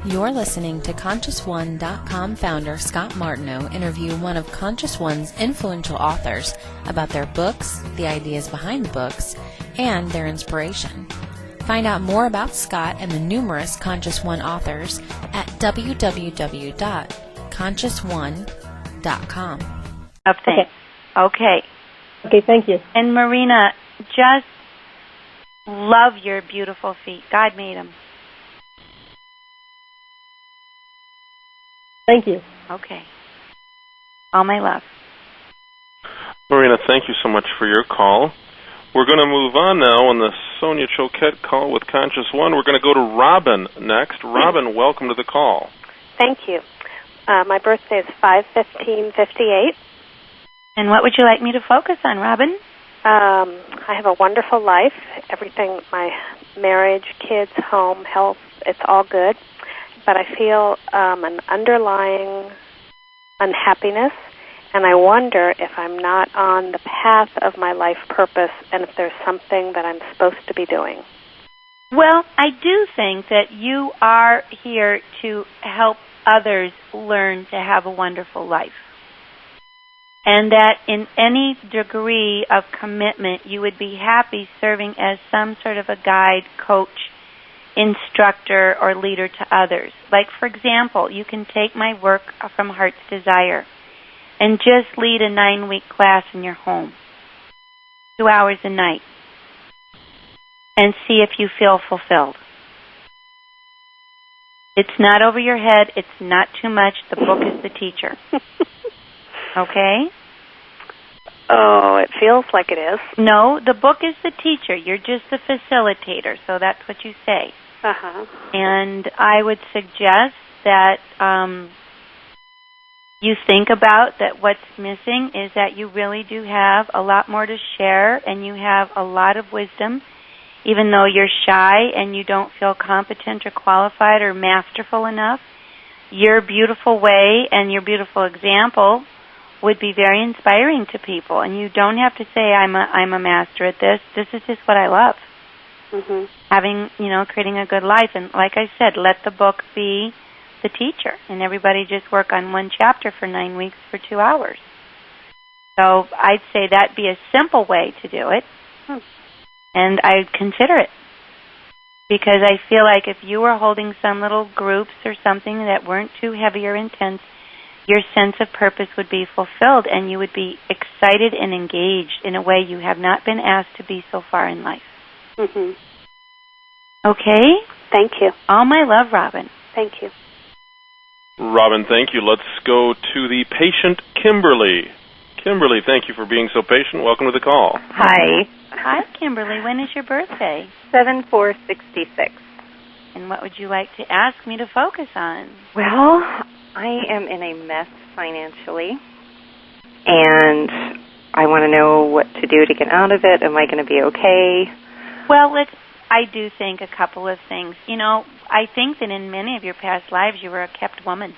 You're listening to ConsciousOne.com founder Scott Martineau interview one of Conscious One's influential authors about their books, the ideas behind the books, and their inspiration. Find out more about Scott and the numerous Conscious One authors at www.ConsciousOne.com. Of things. Okay. Okay, thank you. And Marina, just love your beautiful feet. God made them. Thank you. Okay. All my love. Marina, thank you so much for your call. We're going to move on now on the Sonia Choquette call with Conscious One. We're going to go to Robin next. Robin, welcome to the call. Thank you. My birthday is 5/15/58. And what would you like me to focus on, Robin? I have a wonderful life. Everything, my marriage, kids, home, health, it's all good. But I feel an underlying unhappiness, and I wonder if I'm not on the path of my life purpose and if there's something that I'm supposed to be doing. Well, I do think that you are here to help others learn to have a wonderful life. And that in any degree of commitment, you would be happy serving as some sort of a guide, coach, instructor, or leader to others. Like, for example, you can take my work from Heart's Desire and just lead a 9-week class in your home, 2 hours a night, and see if you feel fulfilled. It's not over your head. It's not too much. The book is the teacher. Okay? Oh, it feels like it is. No, the book is the teacher. You're just the facilitator, so that's what you say. Uh-huh. And I would suggest that you think about that what's missing is that you really do have a lot more to share, and you have a lot of wisdom, even though you're shy and you don't feel competent or qualified or masterful enough. Your beautiful way and your beautiful example would be very inspiring to people, and you don't have to say I'm a master at this. This is just what I love. Mm-hmm. Having, creating a good life, and like I said, let the book be the teacher, and everybody just work on one chapter for 9 weeks for 2 hours. So I'd say that'd be a simple way to do it, and I'd consider it, because I feel like if you were holding some little groups or something that weren't too heavy or intense, your sense of purpose would be fulfilled, and you would be excited and engaged in a way you have not been asked to be so far in life. Mm-hmm. Okay? Thank you. All my love, Robin. Thank you. Robin, thank you. Let's go to the patient, Kimberly. Kimberly, thank you for being so patient. Welcome to the call. Hi. Hi, Kimberly. When is your birthday? 7/4/66. And what would you like to ask me to focus on? Well, I am in a mess financially, and I want to know what to do to get out of it. Am I going to be okay? Well, I do think a couple of things. I think that in many of your past lives you were a kept woman.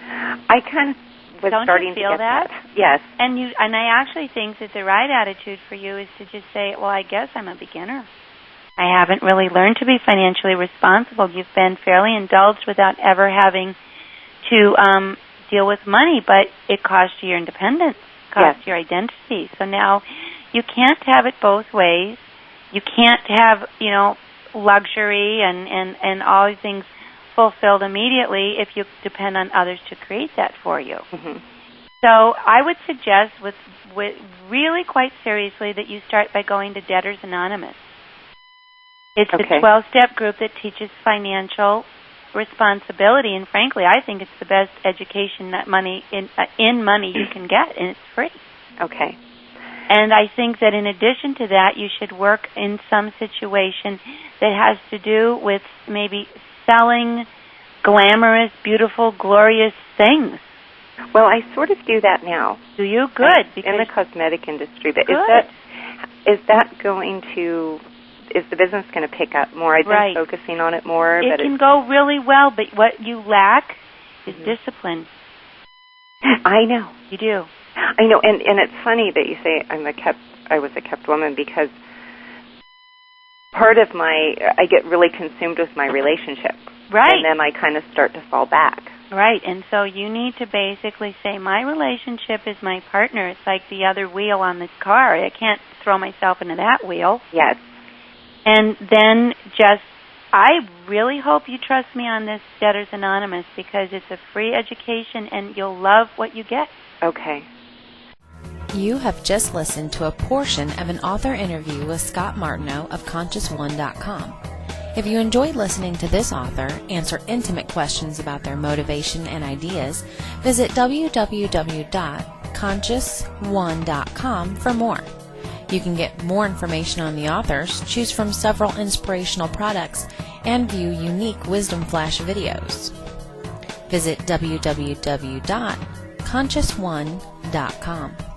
I kind of was Don't starting you feel to get that? Yes. And I actually think that the right attitude for you is to just say, well, I guess I'm a beginner. I haven't really learned to be financially responsible. You've been fairly indulged without ever having to deal with money, but it cost you your independence, cost your identity. So now you can't have it both ways. You can't have, luxury and all these things fulfilled immediately if you depend on others to create that for you. Mm-hmm. So I would suggest with really quite seriously that you start by going to Debtors Anonymous. It's a 12-step group that teaches financial responsibility, and frankly, I think it's the best education that in money you can get, and it's free. Okay. And I think that in addition to that, you should work in some situation that has to do with maybe selling glamorous, beautiful, glorious things. Well, I sort of do that now. Do you? Good. In the cosmetic industry. But good. Is that going to... Is the business going to pick up more? I've been focusing on it more. It can go really well, but what you lack is discipline. I know. You do. I know, and it's funny that you say I was a kept woman, because part of I get really consumed with my relationship. Right. And then I kind of start to fall back. Right, and so you need to basically say, my relationship is my partner. It's like the other wheel on this car. I can't throw myself into that wheel. Yes. And then just, I really hope you trust me on this Debtors Anonymous, because it's a free education and you'll love what you get. Okay. You have just listened to a portion of an author interview with Scott Martineau of ConsciousOne.com. If you enjoyed listening to this author answer intimate questions about their motivation and ideas, visit www.consciousone.com for more. You can get more information on the authors, choose from several inspirational products, and view unique Wisdom Flash videos. Visit www.consciousone.com.